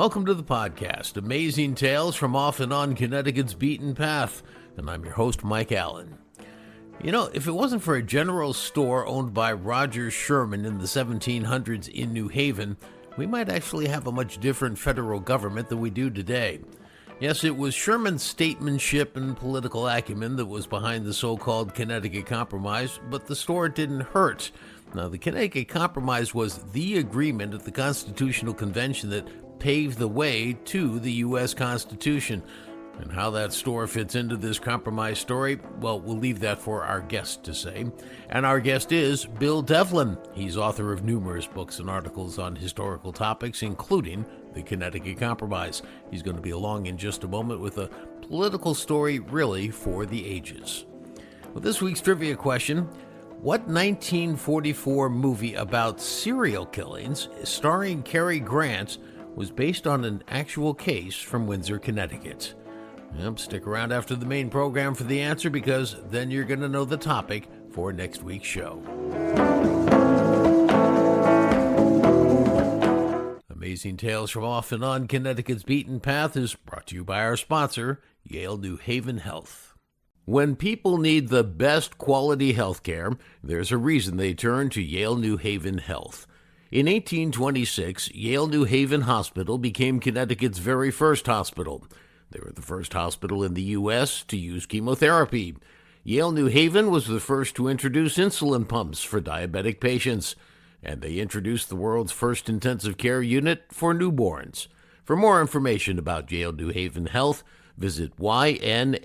Welcome to the podcast, Amazing Tales from Off and On Connecticut's Beaten Path, and I'm your host, Mike Allen. You know, if it wasn't for a general store owned by Roger Sherman in the 1700s in New Haven, we might actually have a much different federal government than we do today. Yes, it was Sherman's statesmanship and political acumen that was behind the so-called Connecticut Compromise, but the store didn't hurt. Now, the Connecticut Compromise was the agreement at the Constitutional Convention that paved the way to the U.S. Constitution. And how that store fits into this compromise story, well, we'll leave that for our guest to say. And our guest is Bill Devlin. He's author of numerous books and articles on historical topics, including the Connecticut Compromise. He's going to be along in just a moment with a political story really for the ages. Well, this week's trivia question: what 1944 movie about serial killings starring Cary Grant was based on an actual case from Windsor, Connecticut? Yep, stick around after the main program for the answer, because then you're going to know the topic for next week's show. Amazing Tales from Off and On Connecticut's Beaten Path is brought to you by our sponsor, Yale New Haven Health. When people need the best quality health care, there's a reason they turn to Yale New Haven Health. In 1826, Yale New Haven Hospital became Connecticut's very first hospital. They were the first hospital in the U.S. to use chemotherapy. Yale New Haven was the first to introduce insulin pumps for diabetic patients, and they introduced the world's first intensive care unit for newborns. For more information about Yale New Haven Health, visit ynhhs.org.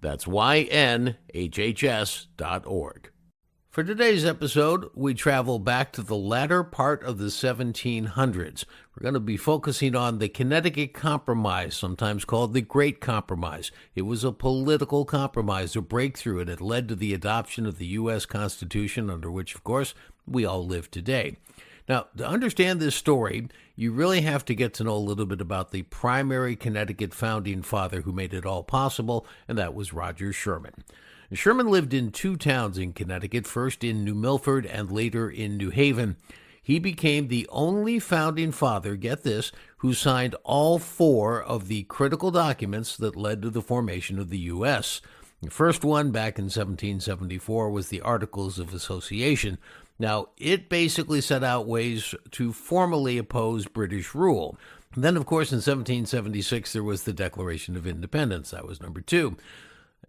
That's ynhhs.org. For today's episode, we travel back to the latter part of the 1700s. We're going to be focusing on the Connecticut Compromise, sometimes called the Great Compromise. It was a political compromise, a breakthrough, and it led to the adoption of the U.S. Constitution, under which, of course, we all live today. Now, to understand this story, you really have to get to know a little bit about the primary Connecticut founding father who made it all possible, and that was Roger Sherman. Sherman lived in two towns in Connecticut, first in New Milford and later in New Haven. He became the only founding father, get this, who signed all four of the critical documents that led to the formation of the U.S. The first one, back in 1774, was the Articles of Association. Now, it basically set out ways to formally oppose British rule. Then, of course, in 1776, there was the Declaration of Independence. That was number two.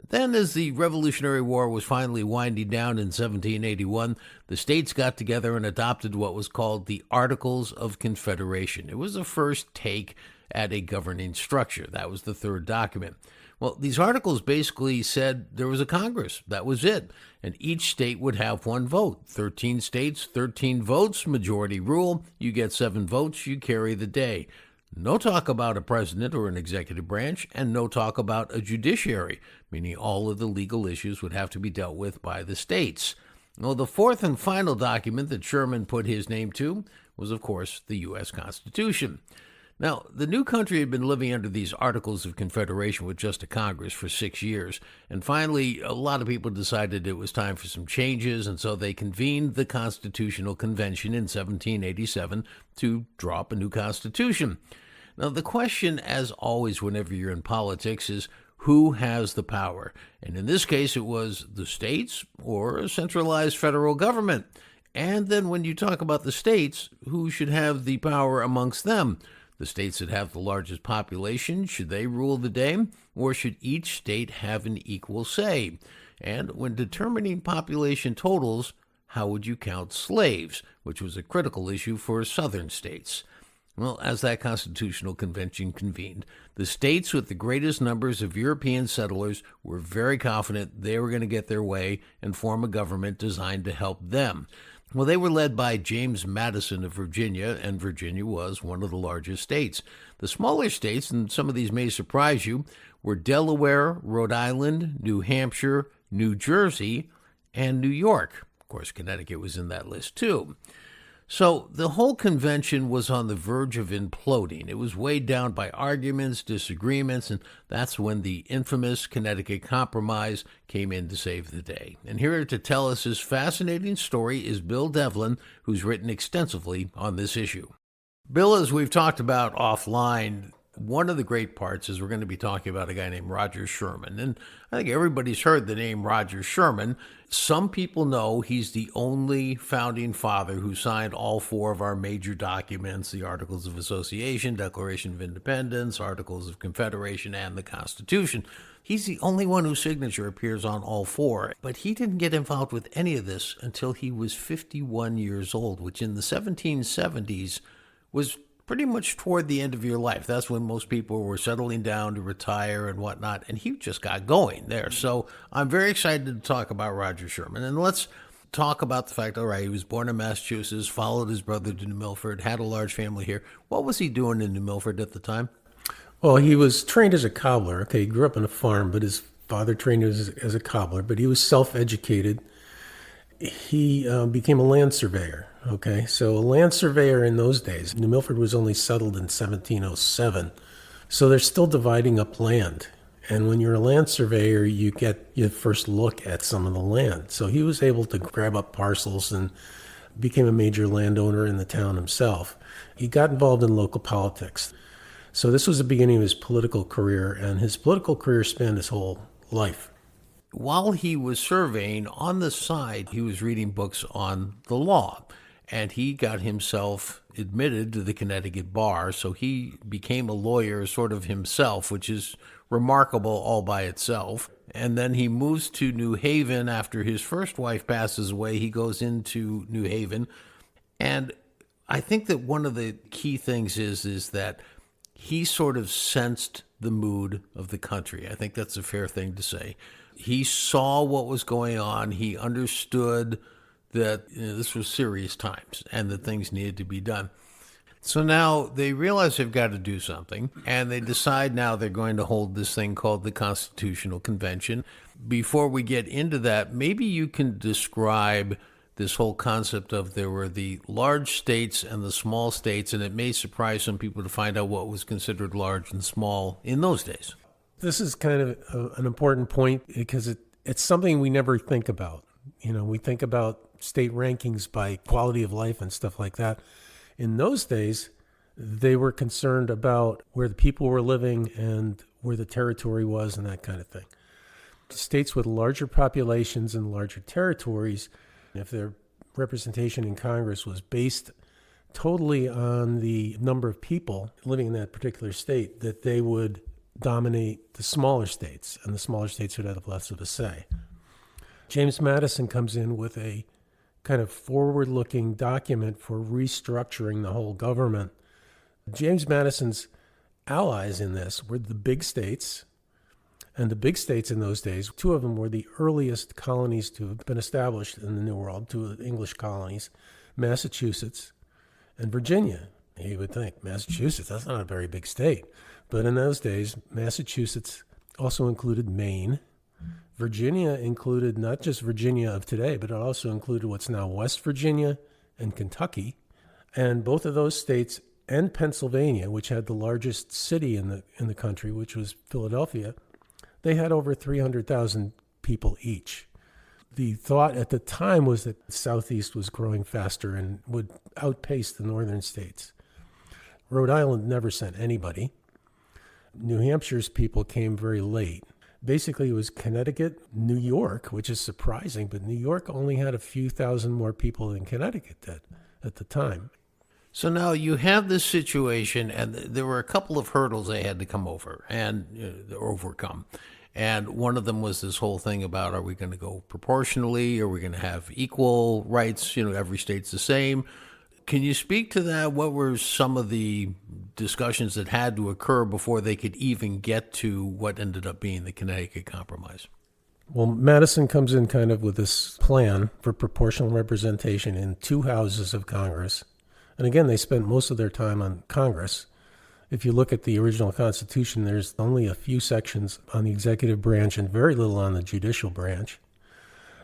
Then, as the Revolutionary War was finally winding down in 1781, the states got together and adopted what was called the Articles of Confederation. It was the first take at a governing structure. That was the third document. Well, these articles basically said there was a Congress. That was it. And each state would have one vote. 13 states, 13 votes, majority rule. You get 7 votes, you carry the day. No talk about a president or an executive branch, and no talk about a judiciary, meaning all of the legal issues would have to be dealt with by the states. Well, the fourth and final document that Sherman put his name to was, of course, the U.S. Constitution. Now, the new country had been living under these Articles of Confederation with just a Congress for 6 years, and finally, a lot of people decided it was time for some changes, and so they convened the Constitutional Convention in 1787 to draw up a new constitution. Now, the question, as always whenever you're in politics, is who has the power? And in this case, it was the states or a centralized federal government. And then when you talk about the states, who should have the power amongst them? The states that have the largest population, should they rule the day, or should each state have an equal say? And when determining population totals, how would you count slaves, which was a critical issue for southern states? Well, as that Constitutional Convention convened, the states with the greatest numbers of European settlers were very confident they were going to get their way and form a government designed to help them. Well, they were led by James Madison of Virginia, and Virginia was one of the largest states. The smaller states, and some of these may surprise you, were Delaware, Rhode Island, New Hampshire, New Jersey, and New York. Of course, Connecticut was in that list too. So the whole convention was on the verge of imploding. It was weighed down by arguments, disagreements, and that's when the infamous Connecticut Compromise came in to save the day. And here to tell us his fascinating story is Bill Devlin, who's written extensively on this issue. Bill, as we've talked about offline, one of the great parts is we're going to be talking about a guy named Roger Sherman. And I think everybody's heard the name Roger Sherman. Some people know he's the only founding father who signed all four of our major documents: the Articles of Association, Declaration of Independence, Articles of Confederation, and the Constitution. He's the only one whose signature appears on all four, but he didn't get involved with any of this until he was 51 years old, which in the 1770s was pretty much toward the end of your life. That's when most people were settling down to retire and whatnot, and he just got going there. So I'm very excited to talk about Roger Sherman. And let's talk about the fact, all right, he was born in Massachusetts, followed his brother to New Milford, had a large family here. What was he doing in New Milford at the time? Well, he was trained as a cobbler. Okay, he grew up on a farm, but his father trained him as a cobbler, but he was self-educated. He became a land surveyor. Okay, so a land surveyor in those days, New Milford was only settled in 1707, so they're still dividing up land. And when you're a land surveyor, you get your first look at some of the land. So he was able to grab up parcels and became a major landowner in the town himself. He got involved in local politics. So this was the beginning of his political career, and his political career spanned his whole life. While he was surveying, on the side, he was reading books on the law. And he got himself admitted to the Connecticut bar, so he became a lawyer sort of himself, which is remarkable all by itself. And then he moves to New Haven after his first wife passes away. He goes into New Haven. And I think that one of the key things is that he sort of sensed the mood of the country. I think that's a fair thing to say. He saw what was going on. He understood that this was serious times and that things needed to be done. So now they realize they've got to do something, and they decide now they're going to hold this thing called the Constitutional Convention. Before we get into that, maybe you can describe this whole concept of there were the large states and the small states, and it may surprise some people to find out what was considered large and small in those days. This is kind of an important point because it's something we never think about. We think about state rankings by quality of life and stuff like that. In those days, they were concerned about where the people were living and where the territory was and that kind of thing. States with larger populations and larger territories, if their representation in Congress was based totally on the number of people living in that particular state, that they would dominate the smaller states, and the smaller states would have less of a say. James Madison comes in with a kind of forward-looking document for restructuring the whole government. James Madison's allies in this were the big states, and the big states in those days, two of them were the earliest colonies to have been established in the New World, two English colonies, Massachusetts and Virginia. You would think, Massachusetts, that's not a very big state. But in those days, Massachusetts also included Maine. Virginia included not just Virginia of today, but it also included what's now West Virginia and Kentucky. And both of those states and Pennsylvania, which had the largest city in the country, which was Philadelphia, they had over 300,000 people each. The thought at the time was that the Southeast was growing faster and would outpace the northern states. Rhode Island never sent anybody. New Hampshire's people came very late. Basically, it was Connecticut, New York, which is surprising, but New York only had a few thousand more people than Connecticut did at the time. So now you have this situation, and there were a couple of hurdles they had to come over and overcome. And one of them was this whole thing about, are we going to go proportionally? Are we going to have equal rights? Every state's the same. Can you speak to that? What were some of the discussions that had to occur before they could even get to what ended up being the Connecticut Compromise? Well, Madison comes in kind of with this plan for proportional representation in two houses of Congress. And again, they spent most of their time on Congress. If you look at the original Constitution, there's only a few sections on the executive branch and very little on the judicial branch.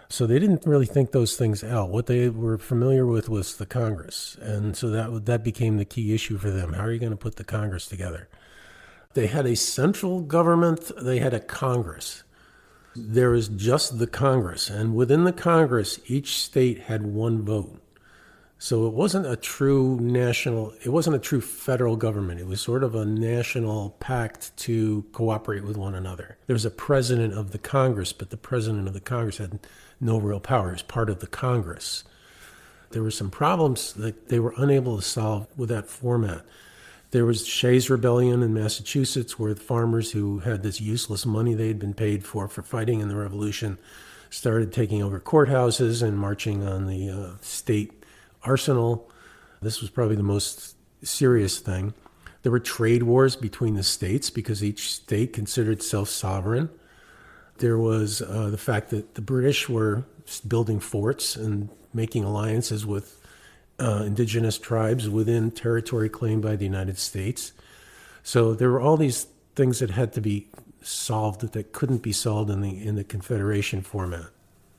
So they didn't really think those things out. What they were familiar with was the Congress. And so that became the key issue for them. How are you going to put the Congress together? They had a central government. They had a Congress. There was just the Congress. And within the Congress, each state had one vote. So it wasn't a true federal government. It was sort of a national pact to cooperate with one another. There was a president of the Congress, but the president of the Congress had no real power. He was part of the Congress. There were some problems that they were unable to solve with that format. There was Shays' Rebellion in Massachusetts, where the farmers who had this useless money they had been paid for fighting in the Revolution started taking over courthouses and marching on the state arsenal. This was probably the most serious thing. There were trade wars between the states because each state considered itself sovereign. There was the fact that the British were building forts and making alliances with indigenous tribes within territory claimed by the United States. So there were all these things that had to be solved that couldn't be solved in the Confederation format.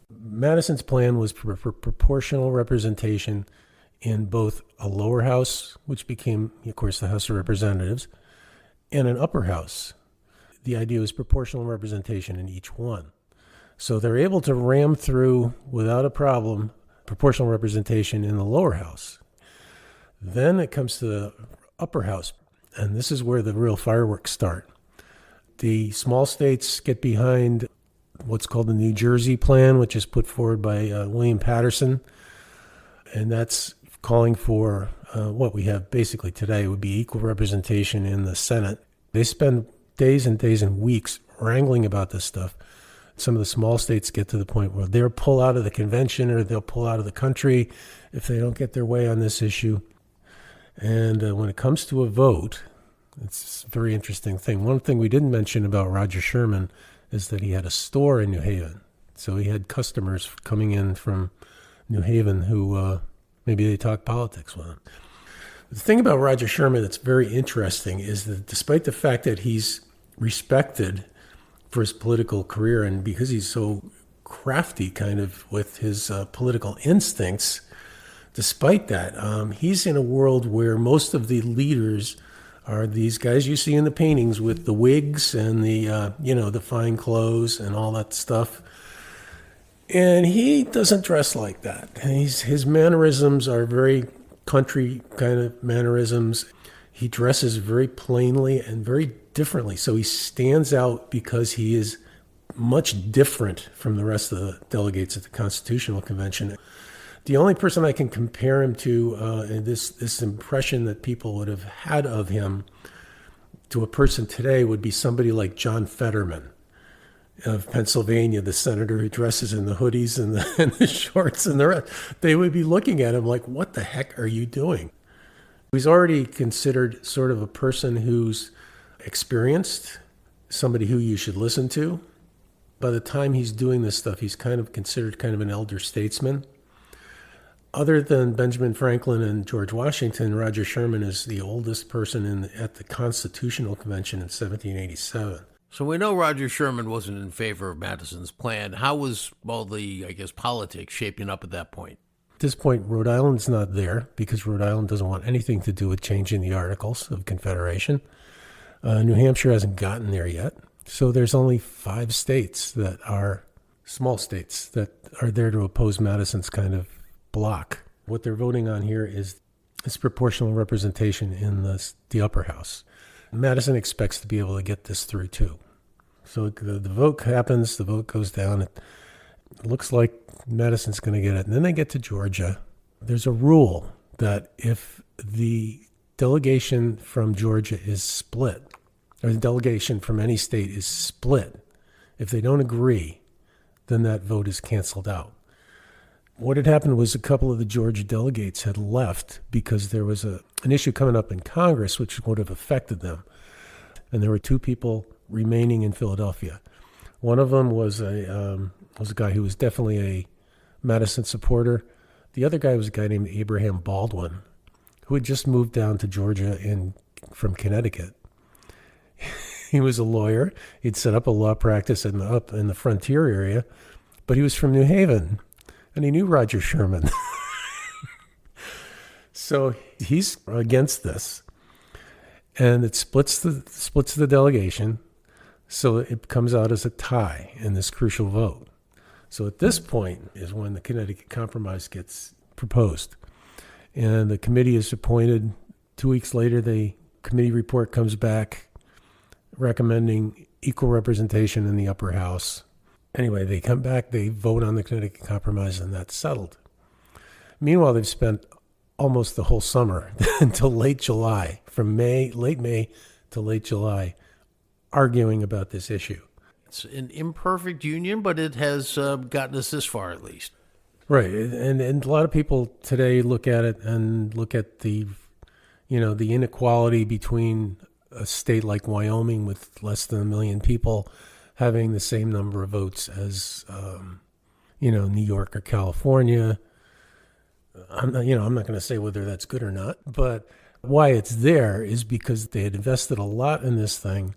Madison's plan was for proportional representation in both a lower house, which became, of course, the House of Representatives, and an upper house. The idea was proportional representation in each one. So they're able to ram through, without a problem, proportional representation in the lower house. Then it comes to the upper house, and this is where the real fireworks start. The small states get behind what's called the New Jersey Plan, which is put forward by William Patterson, and that's calling for what we have basically today would be equal representation in the Senate. They spend days and days and weeks wrangling about this stuff. Some of the small states get to the point where they'll pull out of the convention or they'll pull out of the country if they don't get their way on this issue. And when it comes to a vote, it's a very interesting thing. One thing we didn't mention about Roger Sherman is that he had a store in New Haven. So he had customers coming in from New Haven who maybe they talk politics with him. The thing about Roger Sherman that's very interesting is that despite the fact that he's respected for his political career and because he's so crafty kind of with his political instincts, despite that, he's in a world where most of the leaders are these guys you see in the paintings with the wigs and the, the fine clothes and all that stuff. And he doesn't dress like that. His mannerisms are very country kind of mannerisms. He dresses very plainly and very differently. So he stands out because he is much different from the rest of the delegates at the Constitutional Convention. The only person I can compare him to, this impression that people would have had of him to a person today would be somebody like John Fetterman of Pennsylvania, the senator who dresses in the hoodies and the shorts and the rest. They would be looking at him like, what the heck are you doing? He's already considered sort of a person who's experienced, somebody who you should listen to. By the time he's doing this stuff, he's kind of considered kind of an elder statesman. Other than Benjamin Franklin and George Washington, Roger Sherman is the oldest person at the Constitutional Convention in 1787. So we know Roger Sherman wasn't in favor of Madison's plan. How was all the, politics shaping up at that point? At this point, Rhode Island's not there because Rhode Island doesn't want anything to do with changing the Articles of Confederation. New Hampshire hasn't gotten there yet. So there's only 5 states that are small states that are there to oppose Madison's kind of block. What they're voting on here is proportional representation in the upper house. Madison expects to be able to get this through too. So the vote happens, the vote goes down. It looks like Madison's going to get it. And then they get to Georgia. There's a rule that if the delegation from Georgia is split, or the delegation from any state is split, if they don't agree, then that vote is canceled out. What had happened was a couple of the Georgia delegates had left because there was an issue coming up in Congress which would have affected them. And there were 2 people remaining in Philadelphia. One of them was a guy who was definitely a Madison supporter. The other guy was a guy named Abraham Baldwin, who had just moved down to Georgia from Connecticut. He was a lawyer. He'd set up a law practice up in the frontier area, but he was from New Haven. And he knew Roger Sherman. So he's against this. And it splits the delegation. So it comes out as a tie in this crucial vote. So at this point is when the Connecticut Compromise gets proposed. And the committee is appointed. 2 weeks later, the committee report comes back recommending equal representation in the upper house. Anyway, they come back, they vote on the Connecticut Compromise, and that's settled. Meanwhile, they've spent almost the whole summer until late July, from late May to late July, arguing about this issue. It's an imperfect union, but it has gotten us this far at least. Right, and a lot of people today look at it and look at the inequality between a state like Wyoming with less than 1 million people having the same number of votes as, New York or California. I'm not going to say whether that's good or not, but why it's there is because they had invested a lot in this thing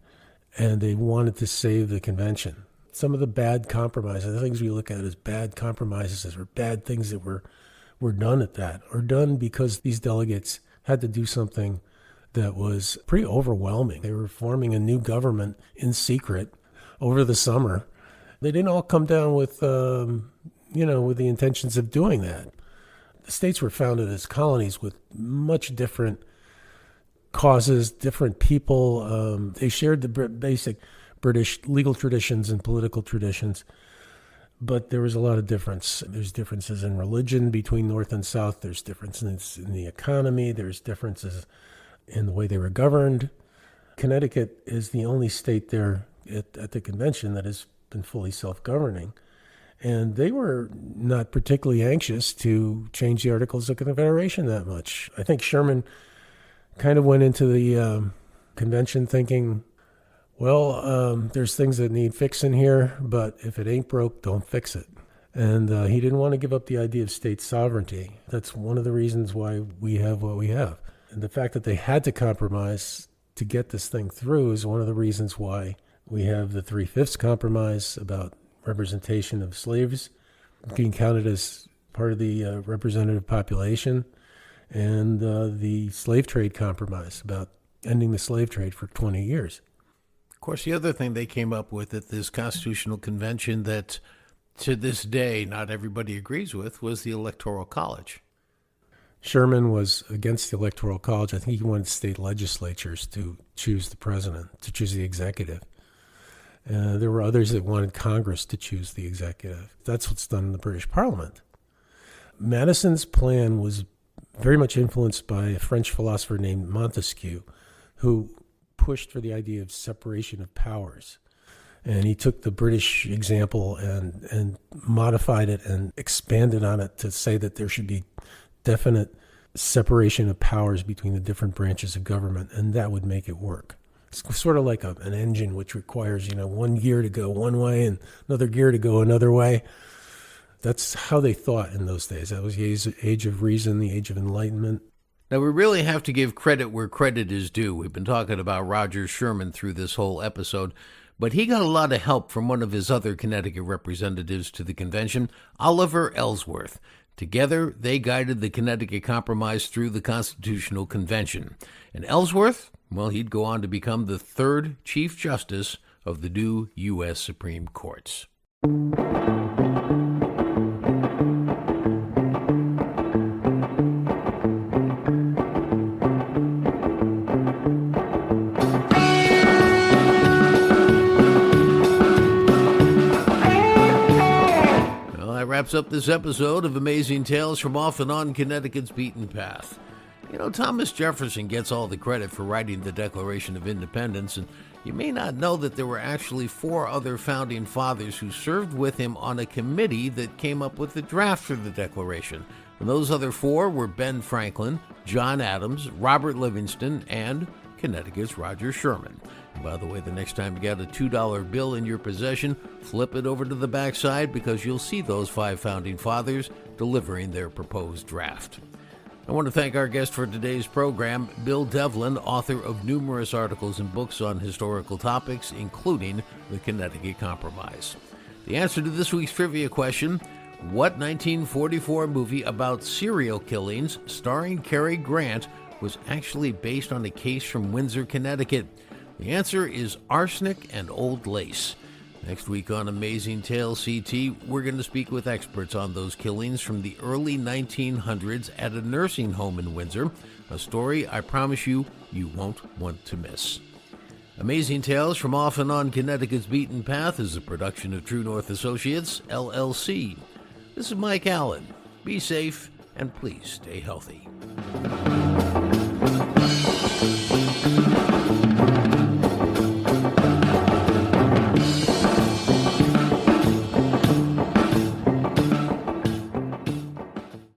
and they wanted to save the convention. Some of the bad compromises, the things we look at as bad compromises or bad things that were done at that, are done because these delegates had to do something that was pretty overwhelming. They were forming a new government in secret over the summer. They didn't all come down with the intentions of doing that. The states were founded as colonies with much different causes, different people. They shared the basic British legal traditions and political traditions, but there was a lot of difference. There's differences in religion between North and South. There's differences in the economy. There's differences in the way they were governed. Connecticut is the only state there at the convention that has been fully self-governing. And they were not particularly anxious to change the Articles of Confederation that much. I think Sherman kind of went into the convention thinking, there's things that need fixing here, but if it ain't broke, don't fix it. And he didn't want to give up the idea of state sovereignty. That's one of the reasons why we have what we have. And the fact that they had to compromise to get this thing through is one of the reasons why we have the 3/5 compromise about representation of slaves being counted as part of the representative population, and the slave trade compromise about ending the slave trade for 20 years. Of course, the other thing they came up with at this Constitutional Convention that to this day not everybody agrees with was the Electoral College. Sherman was against the Electoral College. I think he wanted state legislatures to choose the president, to choose the executive. There were others that wanted Congress to choose the executive. That's what's done in the British Parliament. Madison's plan was very much influenced by a French philosopher named Montesquieu, who pushed for the idea of separation of powers. And he took the British example and modified it and expanded on it to say that there should be definite separation of powers between the different branches of government, and that would make it work. It's sort of like an engine which requires, one gear to go one way and another gear to go another way. That's how they thought in those days. That was the age of reason, the age of enlightenment. Now, we really have to give credit where credit is due. We've been talking about Roger Sherman through this whole episode, but he got a lot of help from one of his other Connecticut representatives to the convention, Oliver Ellsworth. Together, they guided the Connecticut Compromise through the Constitutional Convention. And Ellsworth, he'd go on to become the third Chief Justice of the new U.S. Supreme Courts. Wraps up this episode of Amazing Tales from Off and On Connecticut's Beaten Path. Thomas Jefferson gets all the credit for writing the Declaration of Independence, and you may not know that there were actually 4 other founding fathers who served with him on a committee that came up with the draft for the Declaration. And those other 4 were Ben Franklin, John Adams, Robert Livingston, and Connecticut's Roger Sherman. And by the way, the next time you got a $2 bill in your possession, flip it over to the backside because you'll see those 5 founding fathers delivering their proposed draft. I want to thank our guest for today's program, Bill Devlin, author of numerous articles and books on historical topics, including the Connecticut Compromise. The answer to this week's trivia question: what 1944 movie about serial killings starring Cary Grant was actually based on a case from Windsor, Connecticut? The answer is Arsenic and Old Lace. Next week on Amazing Tales CT, we're going to speak with experts on those killings from the early 1900s at a nursing home in Windsor, a story I promise you won't want to miss. Amazing Tales from Off and On Connecticut's Beaten Path is a production of True North Associates, LLC. This is Mike Allen. Be safe and please stay healthy.